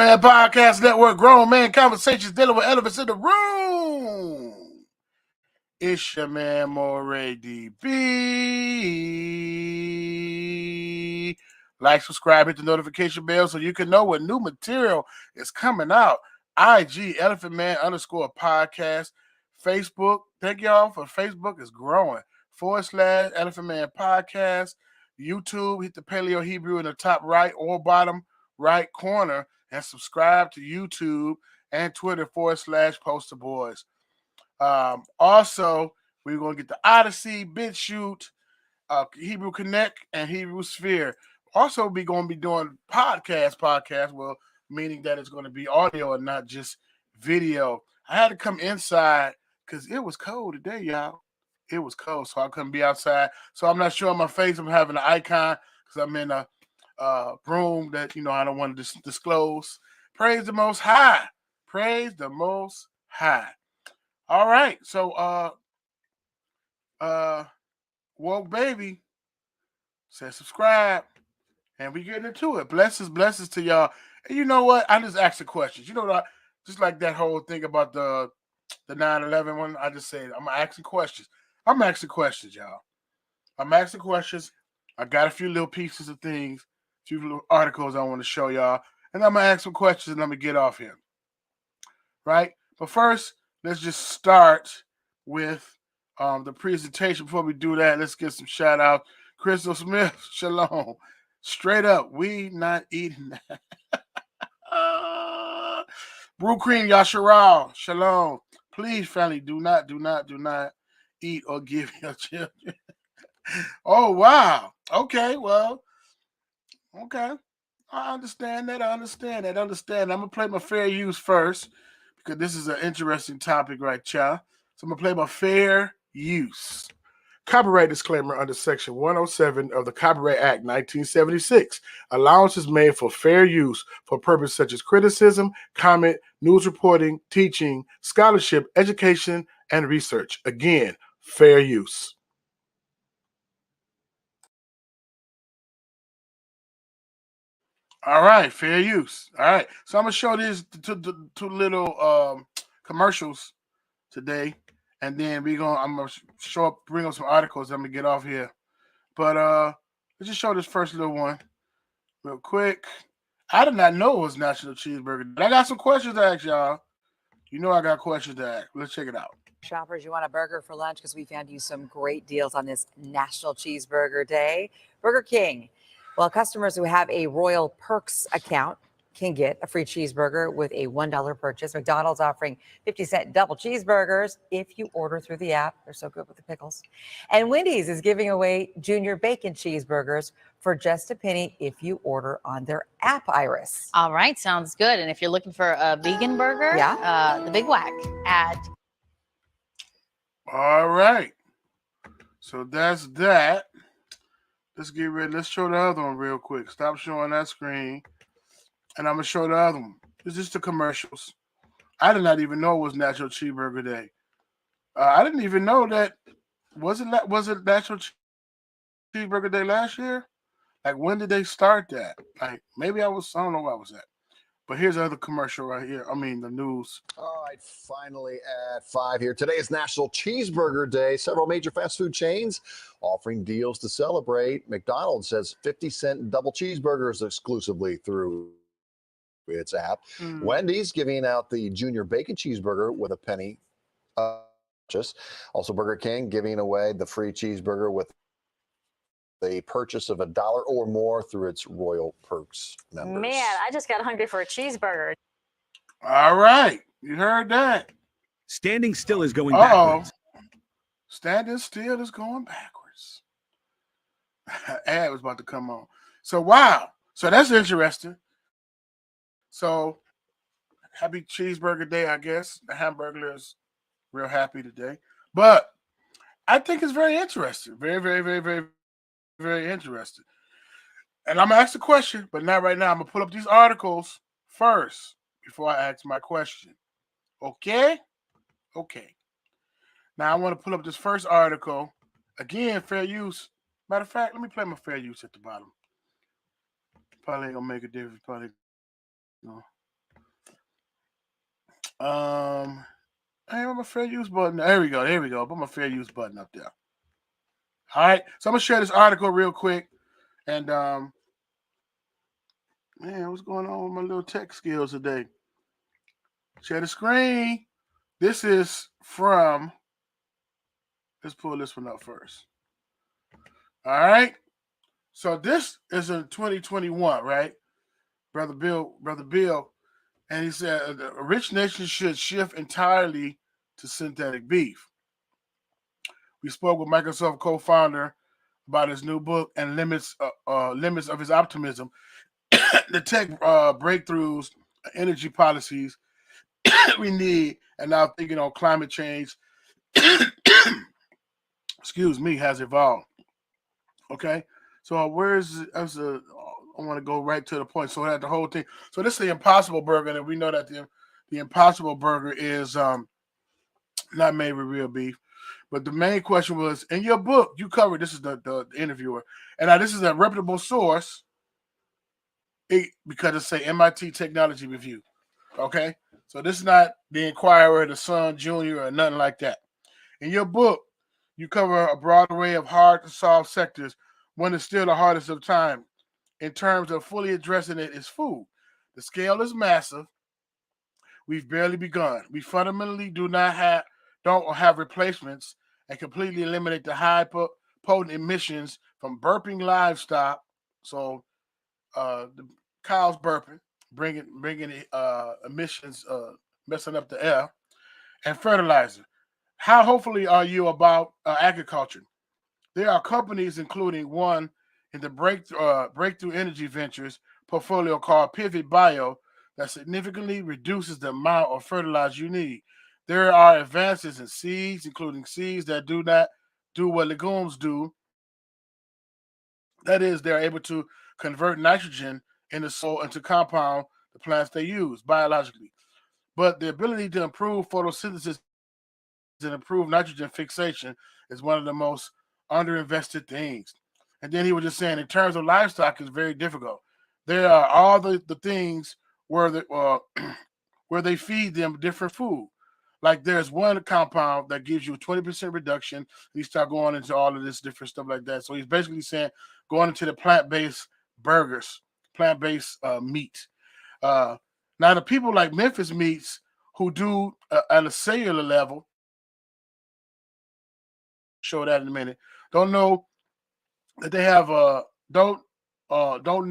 Man Podcast Network, grown man conversations dealing with elephants in the room. It's your man, Moray DB. Like, subscribe, hit the notification bell so you can know when new material is coming out. IG, Elephant Man _ podcast. Facebook, thank y'all for Facebook is growing. / Elephant Man Podcast. YouTube, hit the Paleo Hebrew in the top right or bottom right corner and subscribe to YouTube and Twitter / Poster Boys. Also, we're going to get the Odyssey, BitChute, Hebrew Connect, and Hebrew Sphere. Also, we're going to be doing podcast, well, meaning that it's going to be audio and not just video. I had to come inside because it was cold today, y'all. It was cold, so I couldn't be outside. So I'm not showing my face. I'm having an icon because I'm in a room that, I don't want to disclose. Praise the Most High. Praise the Most High. All right, so Woke Baby said subscribe, and we getting into it. Blessings to y'all. And you know what? I just asked the questions. You know what? Just like that whole thing about the 9/11 one. I just said I'm asking questions. I'm asking questions, y'all. I'm asking questions. I got a few little pieces of things, a few little articles I want to show y'all, and I'm gonna ask some questions and I'm gonna get off here. Right? But first, let's just start with the presentation. Before we do that, let's get some shout out. Crystal Smith, shalom. Straight up, we not eating that. Brew Cream Yasharal, shalom. Please, family, do not eat or give your children. Oh, wow. Okay, well, okay. I understand that. I'm going to play my fair use first because this is an interesting topic right, y'all. So I'm going to play my fair use. Copyright disclaimer under Section 107 of the Copyright Act 1976. Allowance is made for fair use for purposes such as criticism, comment, news reporting, teaching, scholarship, education, and research. Again, fair use. All right, fair use. All right, so I'm gonna show these two little commercials today, and then I'm gonna bring up some articles. I'm gonna get off here, but let's just show this first little one real quick. I did not know it was National Cheeseburger Day. I got some questions to ask y'all. You know I got questions to ask. Let's check it out. Shoppers, you want a burger for lunch? Because we found you some great deals on this National Cheeseburger Day. Burger King. Well, customers who have a Royal Perks account can get a free cheeseburger with a $1 purchase. McDonald's offering 50-cent double cheeseburgers if you order through the app. They're so good with the pickles. And Wendy's is giving away junior bacon cheeseburgers for just a penny if you order on their app, Iris. All right, sounds good. And if you're looking for a vegan burger, the Big Whack at... All right. So that's that. Let's get ready. Let's show the other one real quick. Stop showing that screen. And I'm going to show the other one. It's just the commercials. I did not even know it was National Cheeseburger Day. I didn't even know that. Was it National Cheeseburger Day last year? Like, when did they start that? Like, maybe I don't know where I was at. But here's the other commercial right here. I mean, the news. All right, finally at 5 here. Today is National Cheeseburger Day. Several major fast food chains offering deals to celebrate. McDonald's says 50-cent double cheeseburgers exclusively through its app. Wendy's giving out the junior bacon cheeseburger with a penny purchase. Also, Burger King giving away the free cheeseburger with a purchase of $1 or more through its Royal Perks members. Man, I just got hungry for a cheeseburger. All right. You heard that. Standing still is going backwards. Standing still is going backwards. Ad was about to come on. So, wow. So, that's interesting. So, happy Cheeseburger Day, I guess. The Hamburglar is real happy today. But I think it's very interesting. Very, very, very, very, very interesting. And I'm going to ask the question, but not right now. I'm going to pull up these articles first before I ask my question. Okay? Okay. Now, I want to pull up this first article. Again, fair use. Matter of fact, let me play my fair use at the bottom. Probably ain't going to make a difference. Probably, I have my fair use button. There we go. There we go. Put my fair use button up there. All right. So I'm gonna share this article real quick. And man, what's going on with my little tech skills today? Share the screen. This is from. Let's pull this one up first. All right. So this is in 2021, right? Brother Bill, and he said a rich nation should shift entirely to synthetic beef. We spoke with Microsoft co-founder about his new book and limits of his optimism. The tech breakthroughs, energy policies we need, and now thinking on climate change. Excuse me, has evolved. Okay, so I want to go right to the point. So that the whole thing. So this is the Impossible Burger, and we know that the Impossible Burger is not made with real beef. But the main question was, in your book, you covered, this is the interviewer, and now this is a reputable source because it say MIT Technology Review. Okay, so this is not the Inquirer, the Sun Junior, or nothing like that. In your book, you cover a broad array of hard-to-solve sectors. One is still the hardest of time in terms of fully addressing it is food. The scale is massive. We've barely begun. We fundamentally don't have replacements and completely eliminate the high potent emissions from burping livestock. So the cows burping, bringing emissions, messing up the air, and fertilizer. How hopefully are you about agriculture? There are companies, including one in the Breakthrough Energy Ventures portfolio called Pivot Bio, that significantly reduces the amount of fertilizer you need. There are advances in seeds, including seeds that do not do what legumes do. That is, they're able to convert nitrogen in the soil into compound the plants they use biologically. But the ability to improve photosynthesis and improve nitrogen fixation is one of the most underinvested things. And then he was just saying, in terms of livestock, it's very difficult. There are all the things where where they feed them different food. Like there's one compound that gives you a 20% reduction. You start going into all of this different stuff like that. So he's basically saying going into the plant-based burgers, plant-based meat. Now the people like Memphis Meats who do at a cellular level, show that in a minute, don't know that they have I don't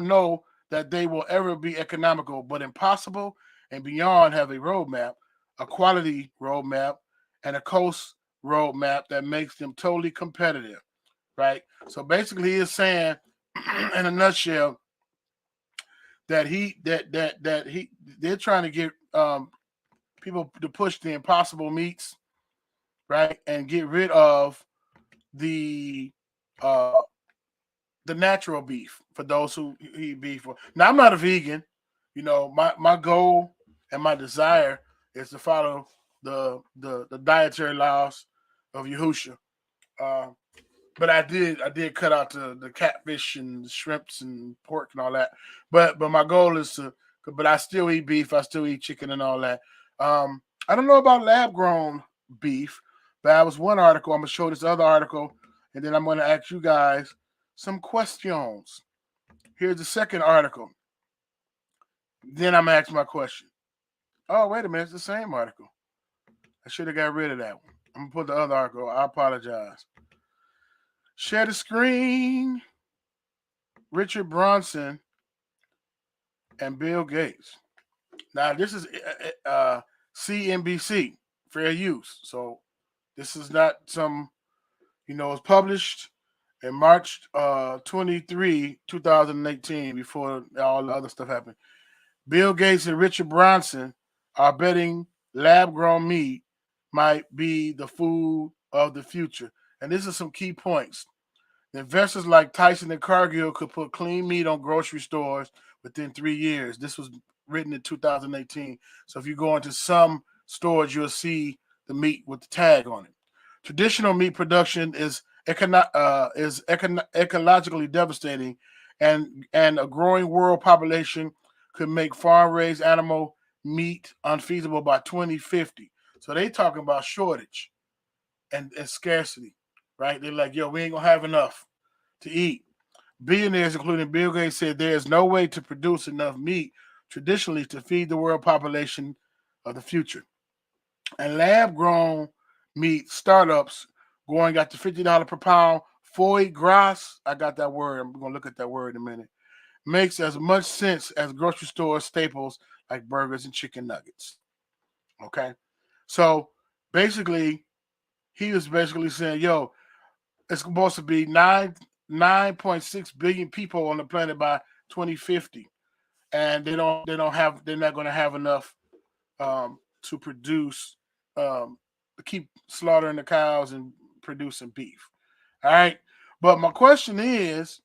know that they will ever be economical, but Impossible and Beyond have a roadmap, a quality roadmap, and a cost roadmap that makes them totally competitive, right? So basically, he is saying, in a nutshell, that they're trying to get people to push the Impossible meats, right, and get rid of the natural beef for those who eat beef. Now, I'm not a vegan. You know, my goal and my desire is to follow the dietary laws of Yahushua. But I did cut out the catfish and the shrimps and pork and all that. But my goal is to. But I still eat beef. I still eat chicken and all that. I don't know about lab grown beef, but that was one article. I'm gonna show this other article, and then I'm gonna ask you guys some questions. Here's the second article. Then I'm gonna ask my question. Oh, wait a minute, it's the same article. I should have got rid of that one. I'm gonna put the other article. I apologize. Share the screen. Richard Branson and Bill Gates. Now this is CNBC, fair use. So this is not some, it's published in March 23, 2018, before all the other stuff happened. Bill Gates and Richard Branson are betting lab-grown meat might be the food of the future. And this is some key points. The investors like Tyson and Cargill could put clean meat on grocery stores within 3 years. This was written in 2018. So if you go into some stores, you'll see the meat with the tag on it. Traditional meat production is ecologically devastating, and a growing world population could make farm-raised animal meat unfeasible by 2050. So they talking about shortage and scarcity, right? They're like, yo, we ain't gonna have enough to eat. Billionaires, including Bill Gates, said there is no way to produce enough meat traditionally to feed the world population of the future. And lab-grown meat startups going up to $50 per pound. Foie gras, I got that word. I'm going to look at that word in a minute. Makes as much sense as grocery store staples like burgers and chicken nuggets. Okay? So basically, he was basically saying, yo, it's supposed to be 9.6 billion people on the planet by 2050. And they're not going to have enough to produce, to keep slaughtering the cows and producing beef. All right. But my question is,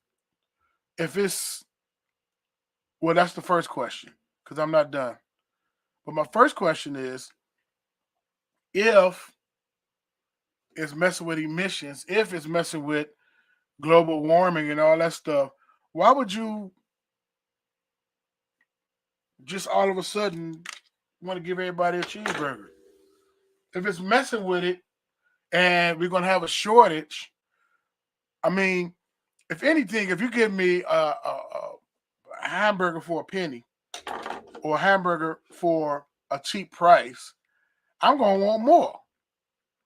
that's the first question, because I'm not done. But my first question is, if it's messing with emissions, if it's messing with global warming and all that stuff, why would you just all of a sudden want to give everybody a cheeseburger? If it's messing with it and we're going to have a shortage, I mean, if anything, if you give me a hamburger for a penny or a hamburger for a cheap price, I'm going to want more,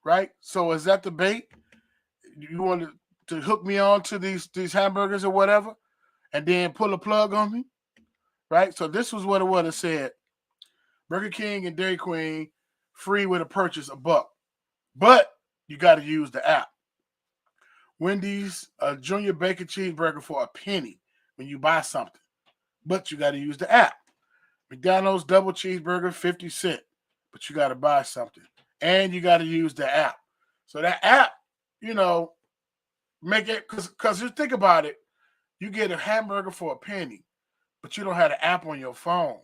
right? So is that the bait? You want to hook me on to these hamburgers or whatever and then pull a plug on me, right? So this was what it would have said. Burger King and Dairy Queen free with a purchase $1, but you got to use the app. Wendy's, a junior bacon cheeseburger for a penny when you buy something, but you got to use the app. McDonald's double cheeseburger, 50 cents, but you got to buy something, and you got to use the app. So that app, make it, because you think about it, you get a hamburger for a penny, but you don't have the app on your phone.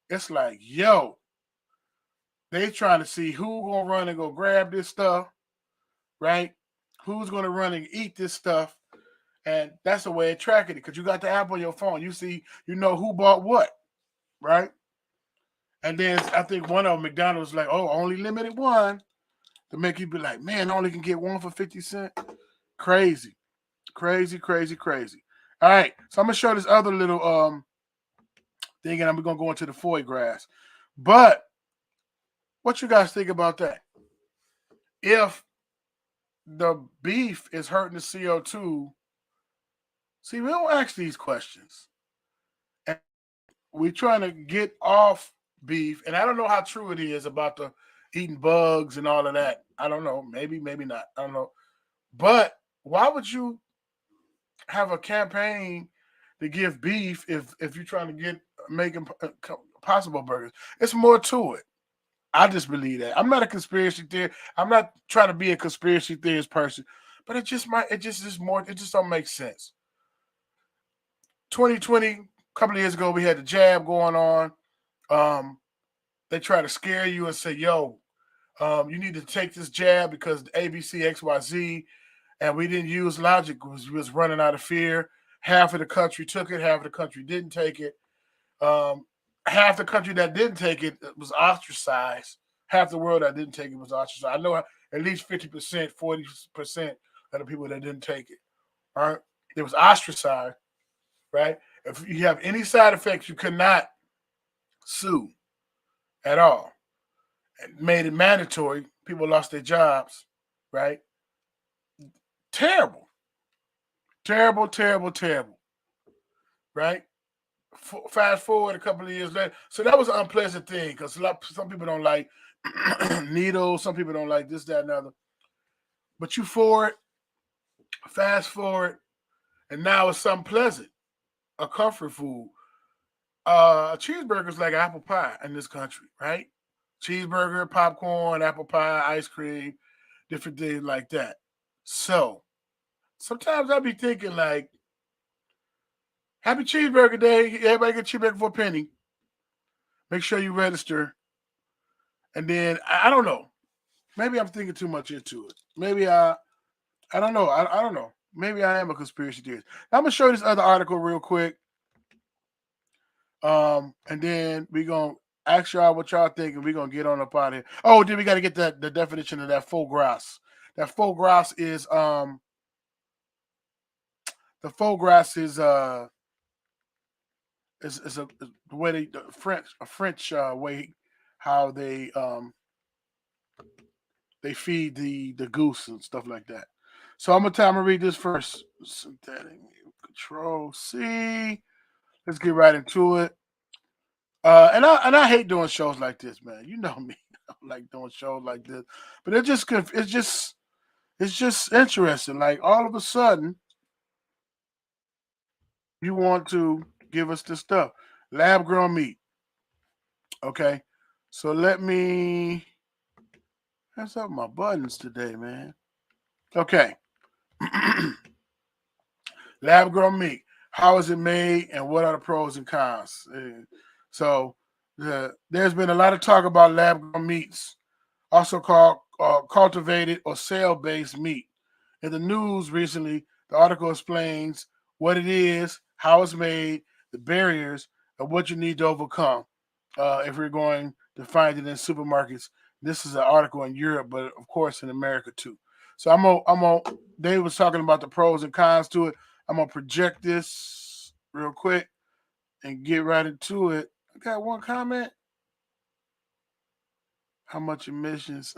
It's like, yo, they trying to see who gonna run and go grab this stuff, right? Who's gonna run and eat this stuff, and that's the way it tracking it, because you got the app on your phone. You see, who bought what, right? And then I think one of them, McDonald's, like, oh, only limited one, to make you be like, man, I only can get one for 50 cents. Crazy. All right, so I'm gonna show this other little thing, and I'm gonna go into the foie gras. But what you guys think about that? If the beef is hurting the CO2, see, we don't ask these questions. And we're trying to get off beef, and I don't know how true it is about the eating bugs and all of that. I don't know. Maybe not. I don't know. But why would you have a campaign to give beef if you're trying to make Impossible Burgers? It's more to it. I just believe that. I'm not a conspiracy theorist. I'm not trying to be a conspiracy theorist person, but it just don't make sense. 2020, a couple of years ago, we had the jab going on. They try to scare you and say, yo, you need to take this jab because ABC, XYZ, and we didn't use logic. We was running out of fear. Half of the country took it. Half of the country didn't take it. Half the country that didn't take it was ostracized. Half the world that didn't take it was ostracized. I know at least 50%, 40% of the people that didn't take it. All right. It was ostracized, right? If you have any side effects, you cannot sue at all. It made it mandatory. People lost their jobs, right? Terrible. Right? Fast forward a couple of years later. So that was an unpleasant thing because some people don't like needles. Some people don't like this, that, and other. But you fast forward, and now it's something pleasant, a comfort food. A cheeseburger is like apple pie in this country, right? Cheeseburger, popcorn, apple pie, ice cream, different things like that. So sometimes I be thinking like, happy cheeseburger day. Everybody get cheeseburger for a penny. Make sure you register. And then, I don't know. Maybe I'm thinking too much into it. Maybe I don't know. I don't know. Maybe I am a conspiracy theorist. I'm going to show you this other article real quick. And then we're going to ask y'all what y'all think, and we're gonna get on up out of here. Oh, then we got to get the definition of that foie gras. That foie gras is the the way the French way how they feed the goose and stuff like that. So I'm gonna read this first. Synthetic Control C. Let's get right into it. And I hate doing shows like this, man. You know me. I don't like doing shows like this, but it's just interesting. Like all of a sudden, you want to give us this stuff, lab grown meat. Okay, so let me. That's up my buttons today, man. Okay, lab grown meat. How is it made, and what are the pros and cons? So there's been a lot of talk about lab-grown meats, also called cultivated or cell-based meat. In the news recently, the article explains what it is, how it's made, the barriers, and what you need to overcome if we're going to find it in supermarkets. This is an article in Europe, but of course in America too. So Dave was talking about the pros and cons to it. I'm gonna project this real quick and get right into it. I got one comment. How much emissions?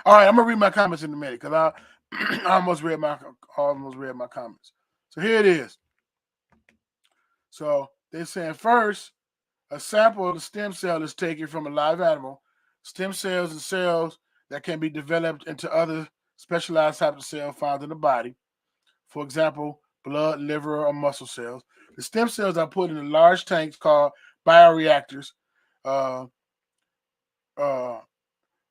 All right, I'm gonna read my comments in a minute because I almost read my comments. So here it is. So they're saying first, a sample of the stem cell is taken from a live animal. Stem cells and cells that can be developed into other specialized types of cells found in the body. For example, blood, liver, or muscle cells. The stem cells are put in large tanks called bioreactors,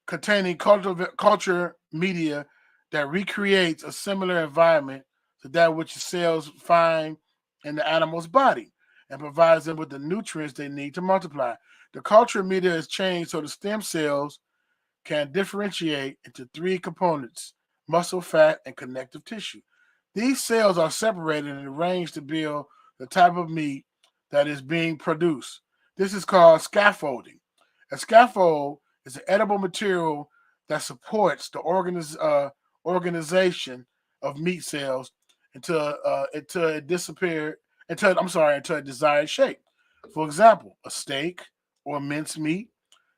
containing culture media that recreates a similar environment to that which the cells find in the animal's body and provides them with the nutrients they need to multiply. The culture media is changed so the stem cells can differentiate into three components: muscle, fat, and connective tissue. These cells are separated and arranged to build the type of meat that is being produced. This is called scaffolding. A scaffold is an edible material that supports the organization of meat cells until it desired shape. For example, a steak or minced meat.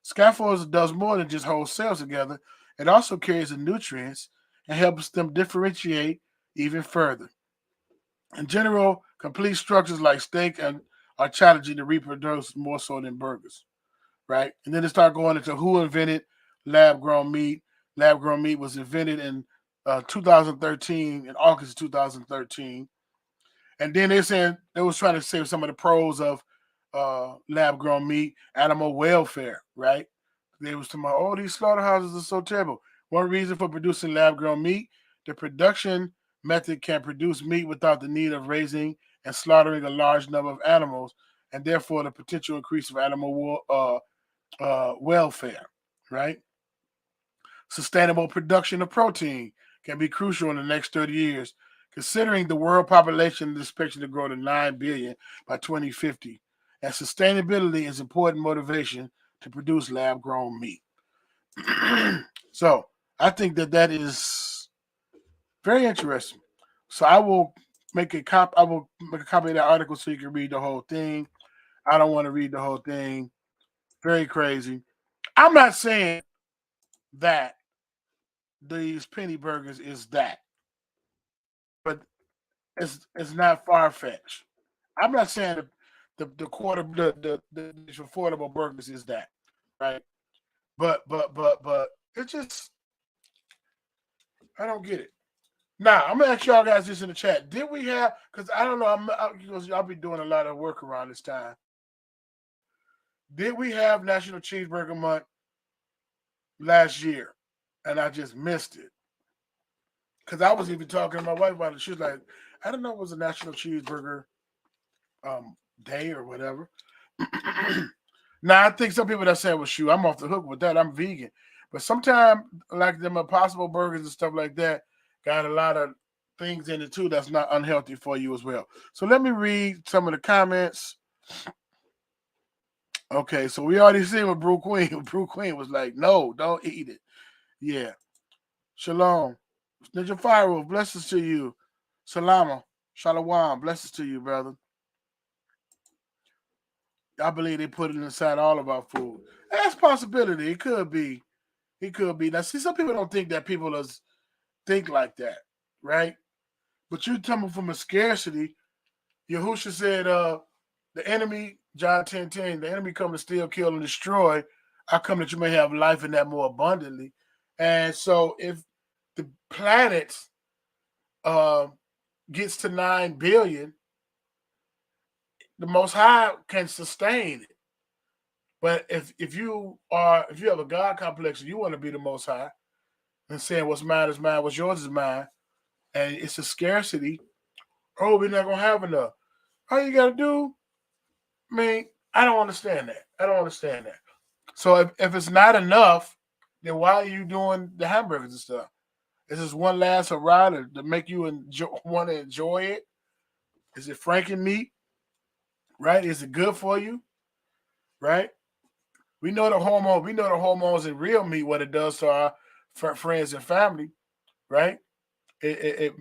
Scaffolds does more than just hold cells together. It also carries the nutrients and helps them differentiate even further. In general, complete structures like steak are challenging to reproduce more so than burgers, right? And then they start going into who invented lab-grown meat. Lab-grown meat was invented in 2013, in August of 2013. And then they was trying to say some of the pros of lab-grown meat, animal welfare, right? They was talking about, oh, these slaughterhouses are so terrible. One reason for producing lab-grown meat, the production method can produce meat without the need of raising and slaughtering a large number of animals, and therefore the potential increase of animal welfare, right? Sustainable production of protein can be crucial in the next 30 years, considering the world population is expected to grow to 9 billion by 2050. And sustainability is important motivation to produce lab-grown meat. So I think that is very interesting. So I will make a copy of that article so you can read the whole thing. I don't want to read the whole thing. Very crazy. I'm not saying that these penny burgers is that, but it's not far-fetched. I'm not saying the affordable burgers is that, right? But it's just, I don't get it. Now, I'm gonna ask y'all guys this in the chat. Did we have? Because I don't know. I'll be doing a lot of work around this time. Did we have National Cheeseburger Month last year, and I just missed it? Because I was even talking to my wife about it. She was like, "I don't know, it was a National Cheeseburger Day or whatever." Now, I think some people that say, "Well, shoot, I'm off the hook with that. I'm vegan." But sometimes, like them Impossible Burgers and stuff like that, got a lot of things in it too that's not unhealthy for you as well. So let me read some of the comments. Okay, so we already seen what Brew Queen. Brew Queen was like, no, don't eat it. Yeah. Shalom. Ninja Fire, blessings to you. Salama. Shalom. Blessings to you, brother. I believe they put it inside all of our food. That's a possibility. It could be. It could be. Now, see, some people don't think that people think like that, right? But you're coming from a scarcity. Yahusha said, the enemy, John 10:10, the enemy come to steal, kill, and destroy. I come that you may have life in that more abundantly. And so if the planet gets to 9 billion, the Most High can sustain it. But if you have a God complex and you want to be the Most High and saying what's mine is mine, what's yours is mine, and it's a scarcity, oh, we're not gonna have enough. All you gotta do, I mean, I don't understand that. I don't understand that. So if it's not enough, then why are you doing the hamburgers and stuff? Is this one last hurrah to make you want to enjoy it? Is it Franken meat? Right? Is it good for you? Right? We know the hormones in real meat, what it does to our friends and family, right? It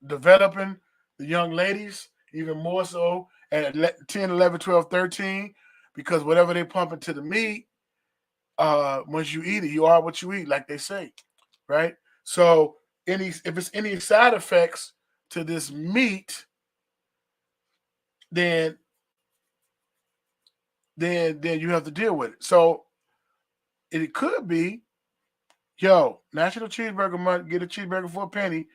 developing the young ladies even more so at 10, 11, 12, 13, because whatever they pump into the meat, once you eat it, you are what you eat, like they say, right? So if it's any side effects to this meat, then you have to deal with it. So it could be, National Cheeseburger Month, get a cheeseburger for a penny,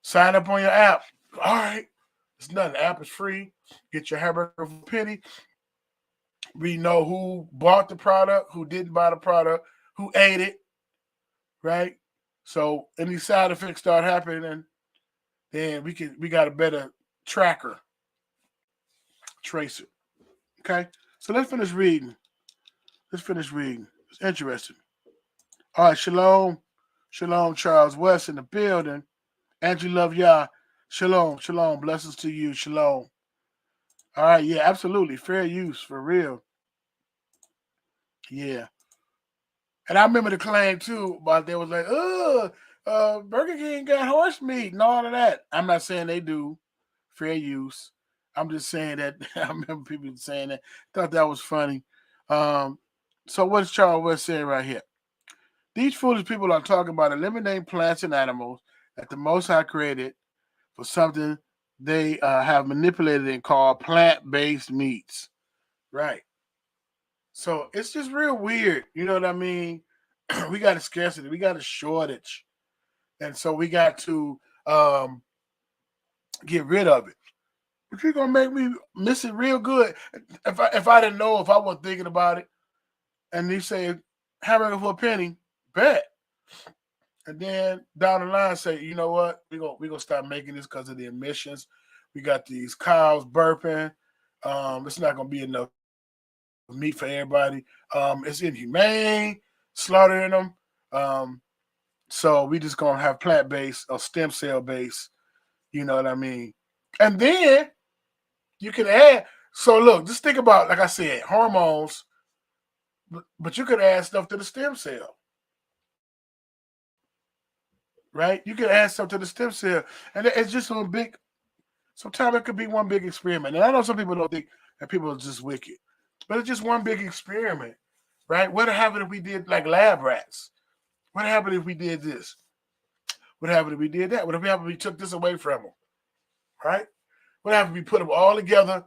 sign up on your app. All right. It's nothing. The app is free. Get your hamburger for a penny. We know who bought the product, who didn't buy the product, who ate it, right? So any side effects start happening, then we got a better tracer. Okay? So let's finish reading. It's interesting. All right, shalom. Shalom, Charles West in the building. Andrew Love Yah. Shalom. Blessings to you. Shalom. All right, yeah, absolutely. Fair use, for real. Yeah. And I remember the claim, too, but they was like, Burger King got horse meat and all of that. I'm not saying they do. Fair use. I'm just saying that I remember people saying that. Thought that was funny. So what's Charles West saying right here? These foolish people are talking about eliminating plants and animals that the Most High created for something they have manipulated and called plant-based meats. Right. So it's just real weird. You know what I mean? We got a scarcity. We got a shortage. And so we got to get rid of it. But you're going to make me miss it real good. If I didn't know, if I wasn't thinking about it, and you say hamburger for a penny, bet. And then down the line say, you know what? We're gonna start making this because of the emissions. We got these cows burping. It's not gonna be enough meat for everybody. It's inhumane, slaughtering them. So we just gonna have plant-based or stem cell based, you know what I mean? And then you can add, so look, just think about, like I said, hormones, but you could add stuff to the stem cell. Right? You can add stuff to the stem cell. And it's just a big, sometimes it could be one big experiment. And I know some people don't think that people are just wicked, but it's just one big experiment, right? What happened if we did like lab rats? What happened if we did this? What happened if we did that? What happened if we took this away from them? Right? What happened if we put them all together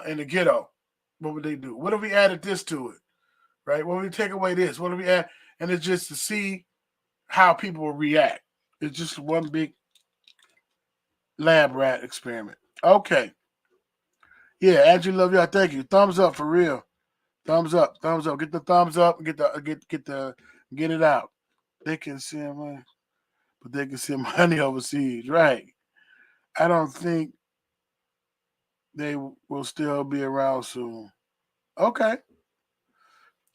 in the ghetto? What would they do? What if we added this to it? Right? What if we take away this? What if we add? And it's just to see how people will react. It's just one big lab rat experiment. Okay. Yeah, Andrew, love y'all. Thank you. Thumbs up for real. Thumbs up. Get the thumbs up and get it out. They can send money, but they can send money overseas, right? I don't think they will still be around soon. Okay.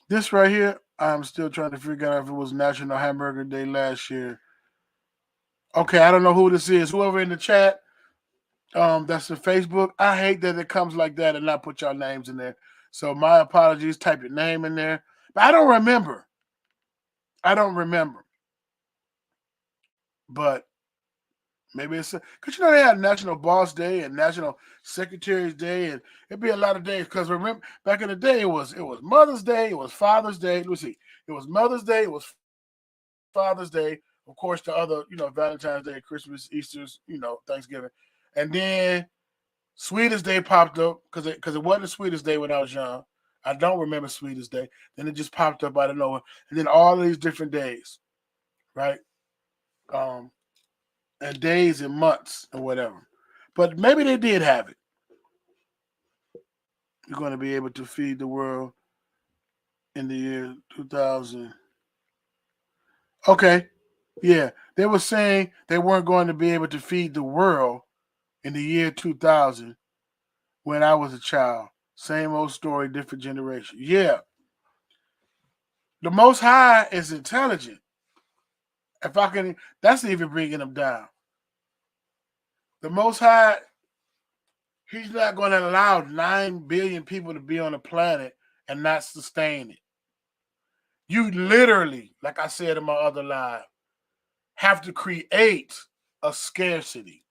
This right here, I'm still trying to figure out if it was National Hamburger Day last year. Okay, I don't know who this is. Whoever in the chat, that's the Facebook. I hate that it comes like that and not put y'all names in there. So my apologies. Type your name in there. But I don't remember. But maybe it's because they had National Boss Day and National Secretary's Day, and it'd be a lot of days. Because remember, back in the day, it was Mother's Day, it was Father's Day. Let me see, it was Mother's Day, it was Father's Day, of course, the other, Valentine's Day, Christmas, Easter's, Thanksgiving, and then Sweetest Day popped up because it wasn't the Sweetest Day when I was young. I don't remember Sweetest Day. Then it just popped up out of nowhere, and then all of these different days, right? And days and months and whatever. But maybe they did have it. You're going to be able to feed the world in the year 2000. Okay. Yeah. They were saying they weren't going to be able to feed the world in the year 2000 when I was a child. Same old story, different generation. Yeah. The Most High is intelligent. That's even bringing them down. The Most High, he's not going to allow 9 billion people to be on the planet and not sustain it. You literally, like I said in my other live, have to create a scarcity.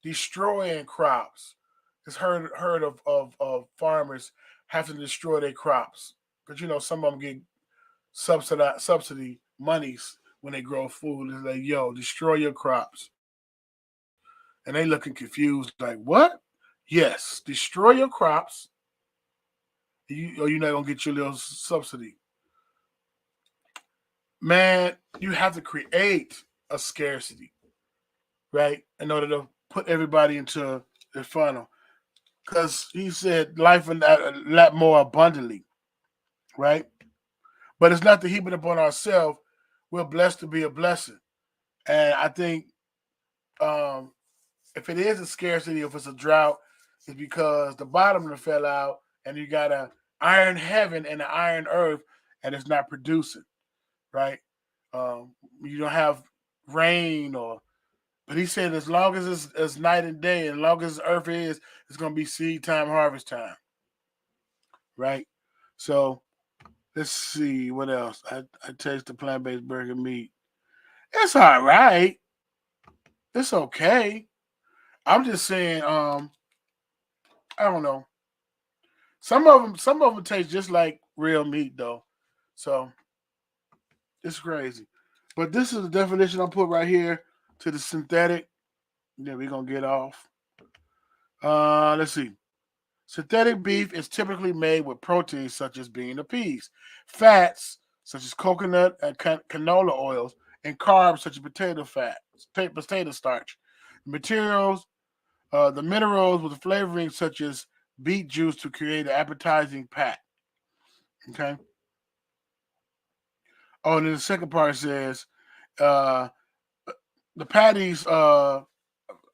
Destroying crops. It's heard of farmers having to destroy their crops. Because, some of them get subsidy monies when they grow food. It's like, yo, destroy your crops. And they looking confused, like, what? Yes, destroy your crops, or you're not going to get your little subsidy. Man, you have to create a scarcity, right, in order to put everybody into the funnel. Because he said life a lot more abundantly, right? But it's not to heap it upon ourselves. We're blessed to be a blessing. And I think if it is a scarcity, if it's a drought, it's because the bottom fell out and you got an iron heaven and an iron earth and it's not producing, right? You don't have rain but he said as long as it's night and day, and as long as earth is, it's going to be seed time, harvest time, right? So let's see what else. I taste the plant-based burger meat. It's all right. It's okay. I'm just saying, I don't know. Some of them taste just like real meat, though. So it's crazy. But this is the definition I put right here to the synthetic. Yeah, we're gonna get off. Let's see. Synthetic beef is typically made with proteins such as bean or peas, fats such as coconut and canola oils, and carbs such as potato starch. The minerals with flavoring such as beet juice to create an appetizing pat. Okay. Oh, and then the second part says the patties,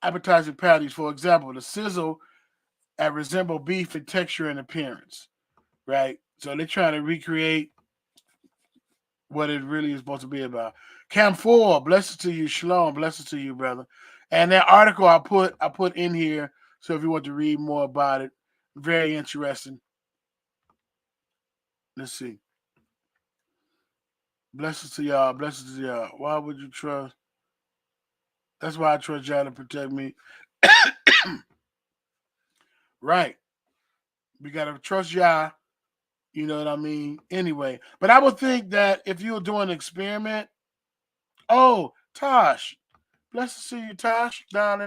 appetizing patties, for example, the sizzle resemble beef in texture and appearance, right? So they're trying to recreate what it really is supposed to be about. Cam 4, blessings to you, Shalom, blessings to you, brother. And that article I put in here, so if you want to read more about it, very interesting. Let's see. Blessings to y'all, blessings to y'all. Why would you trust? That's why I trust y'all to protect me. Right. We got to trust y'all. You know what I mean? Anyway. But I would think that if you were doing an experiment. Oh, Tosh. Blessings to you, Tosh, down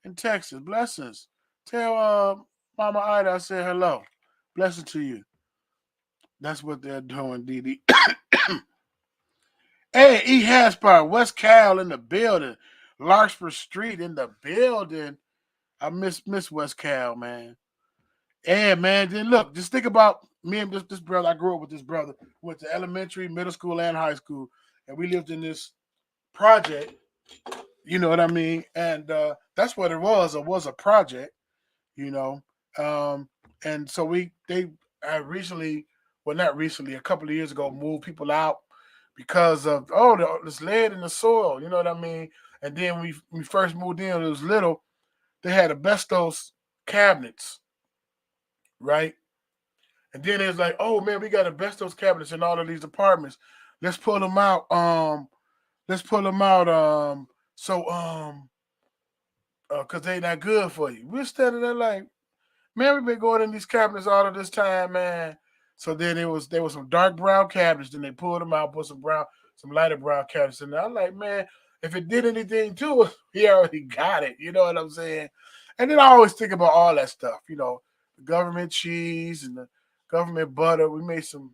in Texas. Blessings. Tell Mama Ida I said hello. Blessings to you. That's what they're doing, Didi. Hey, E. Haspar, West Cal in the building. Larkspur Street in the building. I miss West Cal, man. Yeah, man. Then look, just think about me and this brother. I grew up with this brother. Went to elementary, middle school, and high school. And we lived in this project. You know what I mean? And that's what it was. It was a project, you know. And so they recently, well, not recently, a couple of years ago, moved people out because of, there's lead in the soil. You know what I mean? And then we first moved in, it was little. They had asbestos cabinets right? And then it's like, oh man, we got asbestos cabinets in all of these apartments. Let's pull them out. Let's pull them out. Cause they not good for you. We're standing there like, man, we've been going in these cabinets all of this time, man. So then there was some dark brown cabinets. Then they pulled them out, put some lighter brown cabinets in there. I'm like, man, if it did anything to us, he already got it. You know what I'm saying? And then I always think about all that stuff. You know, the government cheese and the government butter. We made some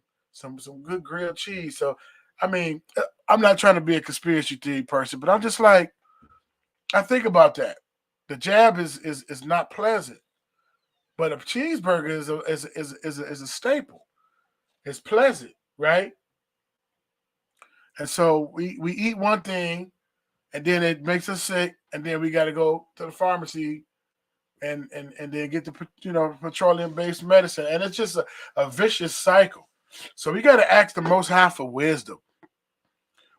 good grilled cheese. So, I mean, I'm not trying to be a conspiracy theory person, but I'm just like, I think about that. The jab is not pleasant, but a cheeseburger is a staple. It's pleasant, right? And so we eat one thing, and then it makes us sick, and then we got to go to the pharmacy and then get the petroleum-based medicine, and it's just a vicious cycle. So we got to ask the Most High for wisdom.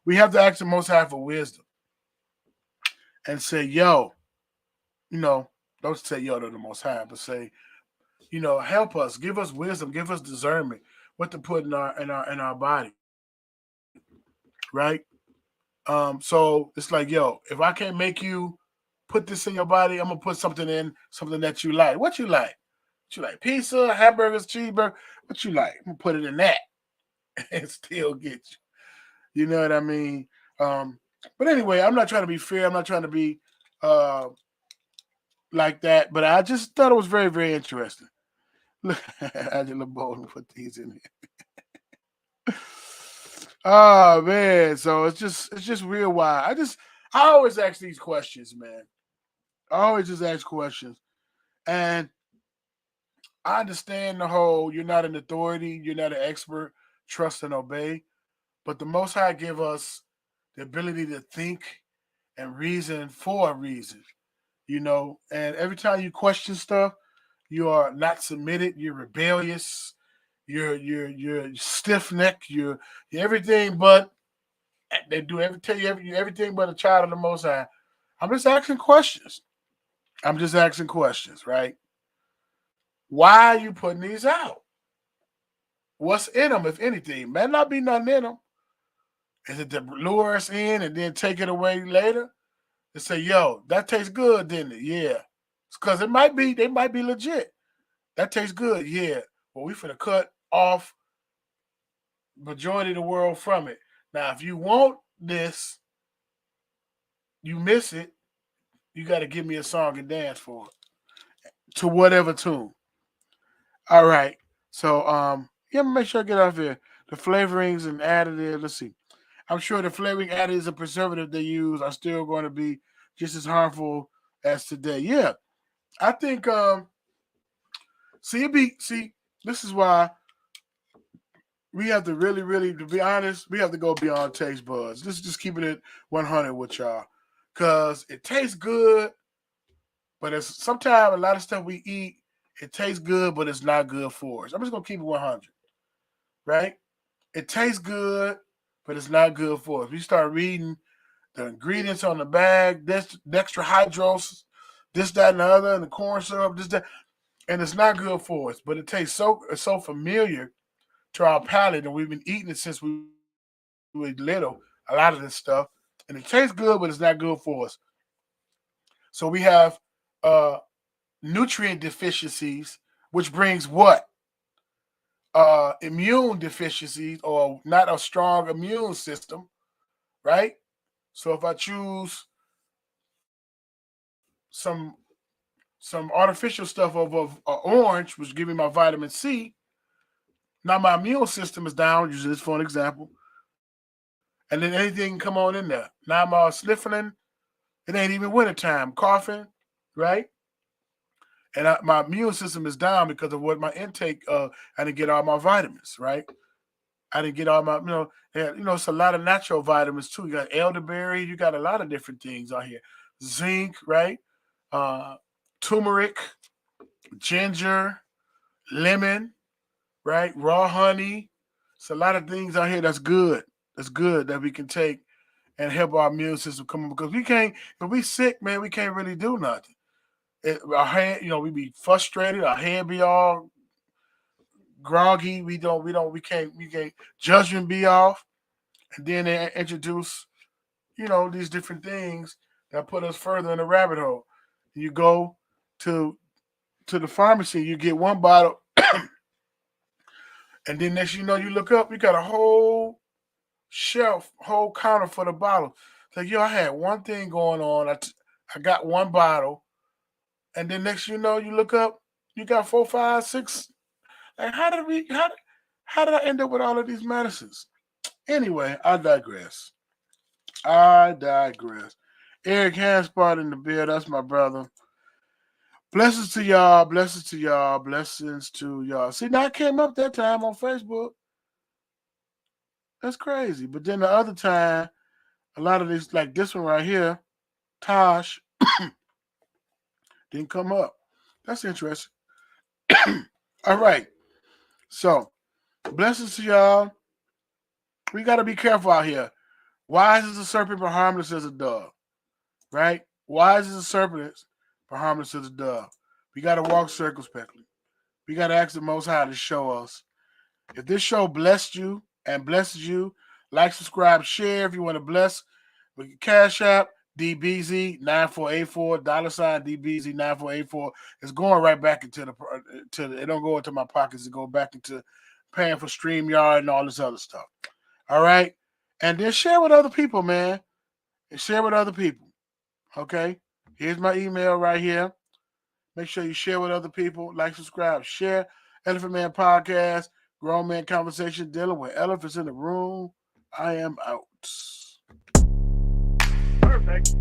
We have to ask the Most High for wisdom and say, yo, don't say yo to the Most High, but say, help us, give us wisdom, give us discernment, what to put in our body, right? So it's like, yo, if I can't make you put this in your body, I'm gonna put something that you like. What you like? What you like? Pizza, hamburgers, cheeseburger. What you like? I'm gonna put it in that and still get you. You know what I mean? But anyway, I'm not trying to be fair. I'm not trying to be like that. But I just thought it was very, very interesting. Look, Angela Bolden put these in here. Oh man, so it's just real wild. I always ask these questions, man. I always just ask questions, and I understand the whole you're not an authority, you're not an expert, trust and obey. But the Most High give us the ability to think and reason for a reason, And every time you question stuff, you are not submitted. You're rebellious. You're stiff necked. You're everything but tell you everything but a child of the Most High. I'm just asking questions. Right? Why are you putting these out? What's in them, if anything? May not be nothing in them. Is it to lure us in and then take it away later? To say, yo, that tastes good, didn't it? Yeah. It's because they might be legit. That tastes good, yeah. Well, we finna cut off majority of the world from it. Now, if you want this, you miss it, you got to give me a song and dance for it. To whatever tune. All right. So, make sure I get off here. The flavorings and additives, let's see. I'm sure the flavoring additives and preservative they use are still going to be just as harmful as today. Yeah. I think this is why we have to really, really, to be honest, we have to go beyond taste buds. Let's just keep it at 100 with y'all. Because it tastes good, but it's sometimes a lot of stuff we eat, it tastes good, but it's not good for us. I'm just going to keep it 100. Right? It tastes good, but it's not good for us. We start reading the ingredients on the bag, dextrose, this, that, and the other, and the corn syrup, this, that, and it's not good for us. But it tastes so familiar to our palate, and we've been eating it since we were little, a lot of this stuff. And it tastes good, but it's not good for us. So we have nutrient deficiencies, which brings what? Immune deficiencies, or not a strong immune system, right? So if I choose some artificial stuff of orange, which give me my vitamin C, now my immune system is down, using this for an example, and then anything can come on in there. Now I'm all sniffling, it ain't even wintertime, coughing, right? And my immune system is down because of what my intake, I didn't get all my vitamins, right? I didn't get all my, it's a lot of natural vitamins too. You got elderberry, you got a lot of different things out here. Zinc, right? Turmeric, ginger, lemon, right? Raw honey. It's a lot of things out here that's good. That's good that we can take and help our immune system come on. Because we can't, if we sick, man, we can't really do nothing. Our head, we be frustrated. Our head be all groggy. We can't judgment be off. And then they introduce, these different things that put us further in the rabbit hole. You go to the pharmacy, you get one bottle, and then next you look up, you got a whole shelf, whole counter for the bottle. Like, I had one thing going on. I got one bottle, and then next you look up, you got 4, 5, 6. Like, how did I end up with all of these medicines? Anyway, I digress. Eric Hanspart in the bill. That's my brother. Blessings to y'all. Blessings to y'all. Blessings to y'all. See, now I came up that time on Facebook. That's crazy. But then the other time, a lot of these, like this one right here, Tosh, didn't come up. That's interesting. All right. So, blessings to y'all. We got to be careful out here. Wise as a serpent, but harmless as a dove. Right? Wise as a serpent, but harmless as a dove. We got to walk circumspectly. We got to ask the Most High to show us. If this show blessed you and blesses you, like, subscribe, share. If you want to bless, with your Cash App, DBZ9484, $DBZ9484. It's going right back into it don't go into my pockets. It go back into paying for StreamYard and all this other stuff. All right? And then share with other people, man. And share with other people. Okay? Here's my email right here. Make sure you share with other people. Like, subscribe, share. Elephant Man Podcast, Grown Man Conversation, dealing with elephants in the room. I am out. Perfect.